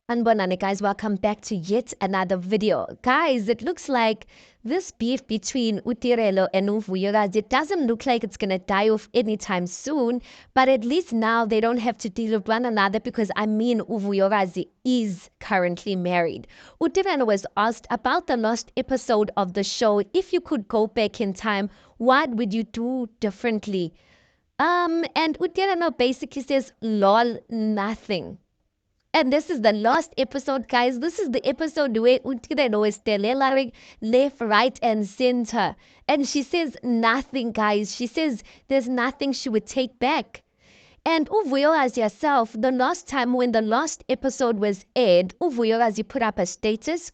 Anbonani guys, welcome back to yet another video. Guys, it looks like this beef between Utirelo and Uvuyokazi, it doesn't look like it's gonna die off anytime soon, but at least now they don't have to deal with one another because Uvuyokazi is currently married. Utirelo was asked about the last episode of the show. If you could go back in time, what would you do differently? And Utirelo basically says, lol, nothing. And this is the last episode, guys. This is the episode where Utirelo is telling left, right, and center. And she says nothing, guys. She says there's nothing she would take back. And Uvuyokazi herself, the last time when the last episode was aired, Uvuyokazi put up a status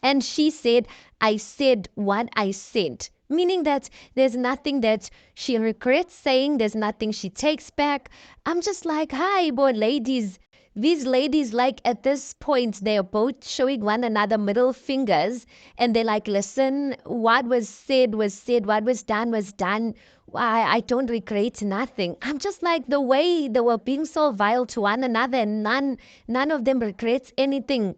and she said, I said what I said. Meaning that there's nothing that she regrets saying, there's nothing she takes back. I'm just like, hi, boy, ladies. These ladies, like at this point, they're both showing one another middle fingers and they're like, listen, what was said, what was done. I don't regret nothing. I'm just like the way they were being so vile to one another and none of them regrets anything.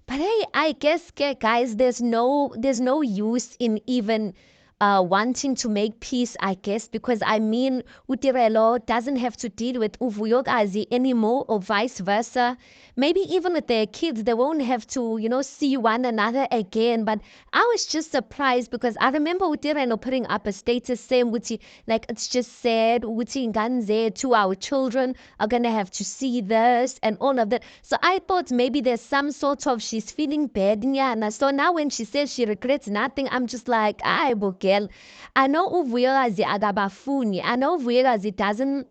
But hey, I guess, guys, there's no use in even wanting to make peace, I guess, because I mean, Utirelo doesn't have to deal with Uvuyokazi anymore or vice versa. Maybe even with their kids, they won't have to, see one another again. But I was just surprised because I remember Utirelo putting up a status saying, Uti, like, it's just sad, Uti Nganze, to our children are going to have to see this and all of that. So I thought maybe there's some sort of, she's feeling bad, Nyana. So now when she says she regrets nothing, I'm just like, I book. I know Uvuyokazi agabafuni. I know Uvuyokazi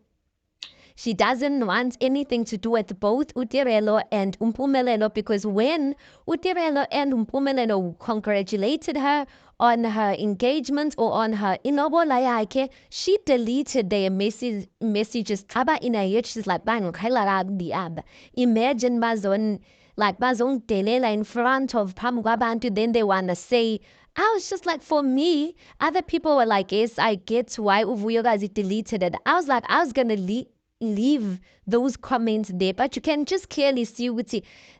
she doesn't want anything to do with both Utirelo and Mpumelelo because when Utirelo and Mpumelelo congratulated her on her engagement or on her ilobola yakhe, she deleted their messages. Kaba in she's like, imagine bazongidelela in front of phambi kwabantu, then they want to say, I was just like, for me, other people were like, yes, I get why Uvuyokazi deleted it. I was like, I was going to leave those comments there, but you can just clearly see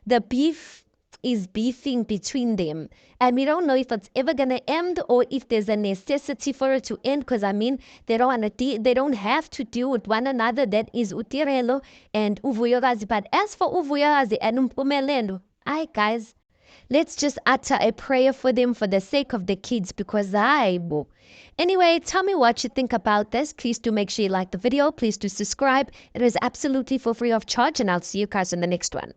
the beef is beefing between them. And we don't know if it's ever going to end or if there's a necessity for it to end because, I mean, they don't have to deal with one another. That is Utirelo and Uvuyokazi. But as for Uvuyokazi and Mpumelelo, guys, let's just utter a prayer for them for the sake of the kids because Anyway, tell me what you think about this. Please do make sure you like the video. Please do subscribe. It is absolutely for free of charge and I'll see you guys in the next one.